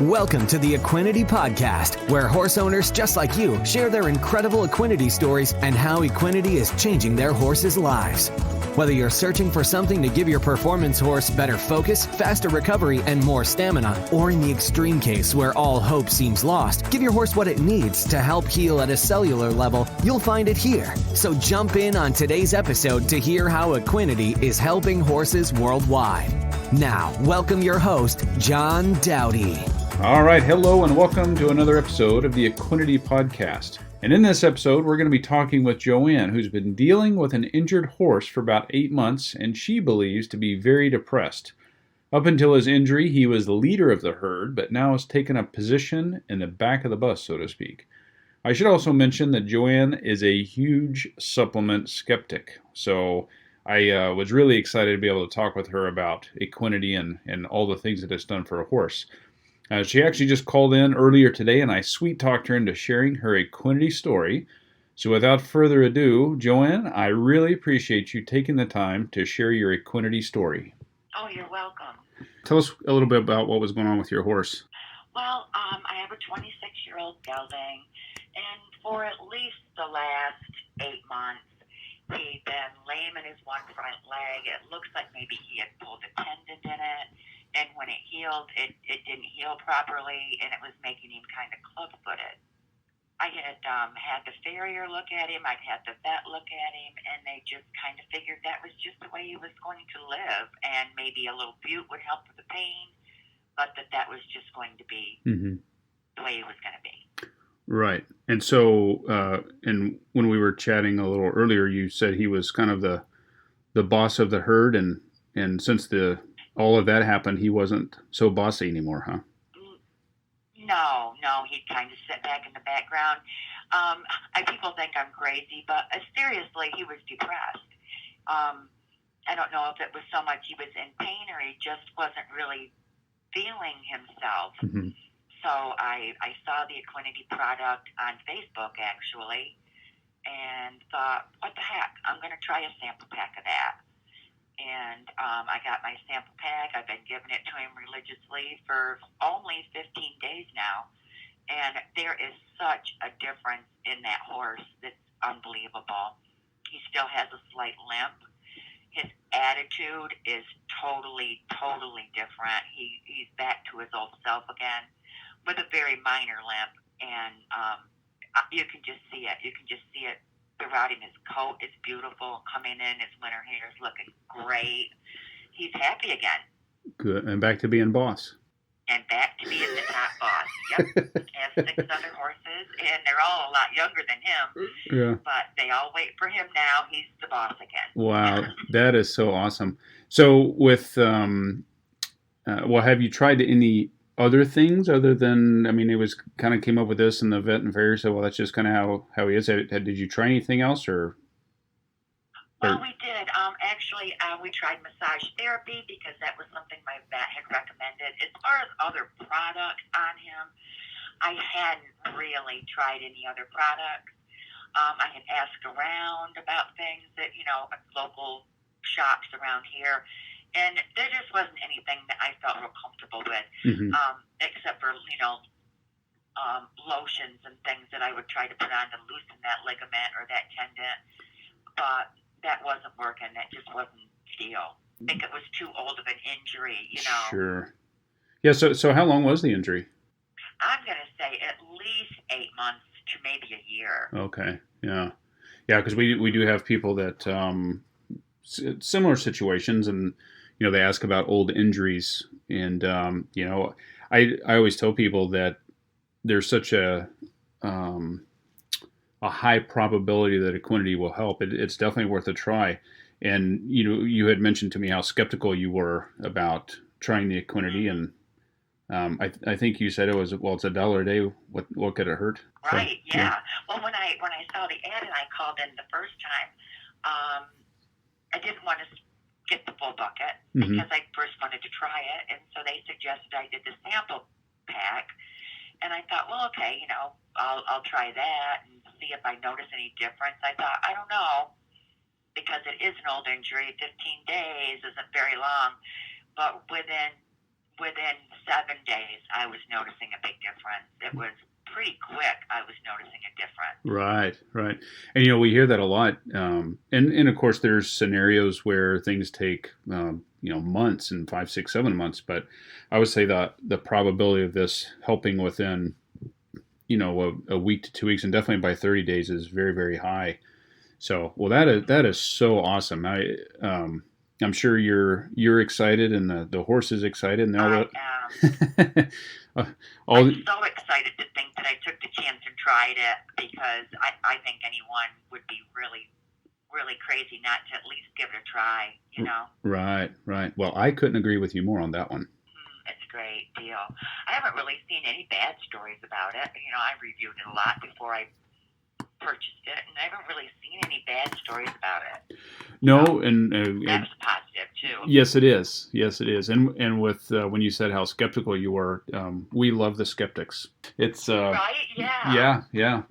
Welcome to the Equinety Podcast, where horse owners just like you share their incredible Equinety stories and how Equinety is changing their horses' lives. Whether you're searching for something to give your performance horse better focus, faster recovery, and more stamina, or in the extreme case where all hope seems lost, give your horse what it needs to help heal at a cellular level, you'll find it here. So jump in on today's episode to hear how Equinety is helping horses worldwide. Now, welcome your host, JoAnne Dowdy. All right, hello and welcome to another episode of the Equinety Podcast. And in this episode, we're going to be talking with Joann, who's been dealing with an injured horse for about 8 months, and she believes to be very depressed. Up until his injury, he was the leader of the herd, but now has taken a position in the back of the bus, so to speak. I should also mention that Joann is a huge supplement skeptic, so I was really excited to be able to talk with her about Equinety and all the things that it's done for a horse. She actually just called in earlier today, and I sweet-talked her into sharing her Equinety story. So without further ado, Joann, I really appreciate you taking the time to share your Equinety story. Oh, you're welcome. Tell us a little bit about what was going on with your horse. Well, I have a 26-year-old gelding, and for at least the last 8 months, he'd been lame in his one front leg. It looks like maybe he had pulled a tendon in it. And when it healed, it didn't heal properly, and it was making him kind of club-footed. I had had the farrier look at him, I'd had the vet look at him, and they just kind of figured that was just the way he was going to live, and maybe a little bute would help with the pain, but that was just going to be the way he was going to be. Right. And so, and when we were chatting a little earlier, you said he was kind of the boss of the herd, and since all of that happened, he wasn't so bossy anymore, huh? No, he'd kind of sit back in the background. People think I'm crazy, but seriously, he was depressed. I don't know if it was so much he was in pain or he just wasn't really feeling himself. Mm-hmm. So I saw the Equinety product on Facebook, actually, and thought, what the heck, I'm going to try a sample pack of that. And I got my sample pack. I've been giving it to him religiously for only 15 days now. And there is such a difference in that horse that's unbelievable. He still has a slight limp. His attitude is totally, totally different. He's back to his old self again with a very minor limp. And you can just see it. You can just see it throughout him. His coat is beautiful coming in. His winter hair is looking great. He's happy again. Good. And back to being boss. And back to being the top boss. Yep. He has 6 other horses, and they're all a lot younger than him. Yeah. But they all wait for him now. He's the boss again. Wow. That is so awesome. So with, have you tried any other things other than, it was kind of came up with this and the vet and farrier said, well, that's just kind of how he is. Did you try anything else or? Well, we did. Actually, we tried massage therapy because that was something my vet had recommended. As far as other products on him, I hadn't really tried any other products. I had asked around about things at, local shops around here. And there just wasn't anything that I felt real comfortable with, except for, lotions and things that I would try to put on to loosen that ligament or that tendon. But that wasn't working. That just wasn't ideal. I think it was too old of an injury, Sure. Yeah, so how long was the injury? I'm going to say at least 8 months to maybe a year. Okay, yeah. Yeah, because we do have people that, similar situations, and they ask about old injuries, and I always tell people that there's such a high probability that Equinety will help. It's definitely worth a try. And you had mentioned to me how skeptical you were about trying the Equinety, and I think you said it's $1 a day. What could it hurt? Right. So, yeah. Well, when I saw the ad and I called in the first time, I didn't want to get the full bucket because I first wanted to try it, and so they suggested I did the sample pack, and I thought, well, okay, I'll try that and see if I notice any difference. I thought, I don't know, because it is an old injury. 15 days isn't very long, but within within 7 days, I was noticing a big difference. It was pretty quick. I was noticing a difference. Right. And, we hear that a lot. And of course, there's scenarios where things take, months and 5, 6, 7 months. But I would say that the probability of this helping within, a week to 2 weeks, and definitely by 30 days is very, very high. So, well, that is so awesome. I'm sure you're excited, and the horse is excited. And I am. I'm so excited to think that I took the chance and tried it, because I think anyone would be really, really crazy not to at least give it a try, Right. Well, I couldn't agree with you more on that one. It's a great deal. I haven't really seen any bad stories about it. I reviewed it a lot before I purchased it, and I haven't really seen any bad stories about it. No, and that's positive too. Yes, it is. And with when you said how skeptical you were, we love the skeptics. It's right, yeah.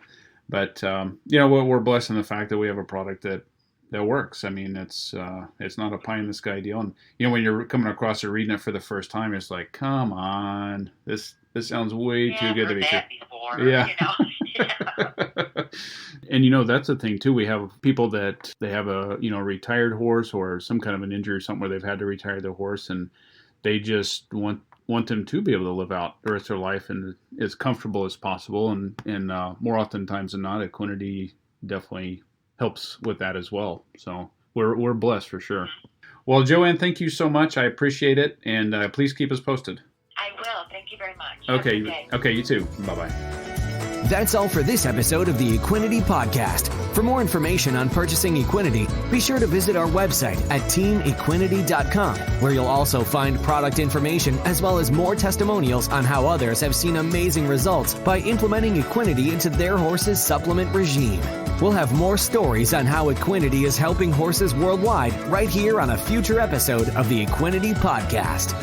But we're blessed in the fact that we have a product that works. I mean, it's not a pie in the sky deal. And when you're coming across it, reading it for the first time, it's like, come on, this sounds way too good to be true. Before, Yeah. And that's the thing too. We have people that they have a retired horse or some kind of an injury or something where they've had to retire their horse, and they just want them to be able to live out the rest of their life and as comfortable as possible. And more often times than not, Equinety definitely helps with that as well. So we're blessed for sure. Well, JoAnne, thank you so much. I appreciate it, and please keep us posted. I will. Thank you very much. Okay, you too. Bye-bye. That's all for this episode of the Equinety Podcast. For more information on purchasing Equinety, be sure to visit our website at teamequinety.com, where you'll also find product information as well as more testimonials on how others have seen amazing results by implementing Equinety into their horse's supplement regime. We'll have more stories on how Equinety is helping horses worldwide right here on a future episode of the Equinety Podcast.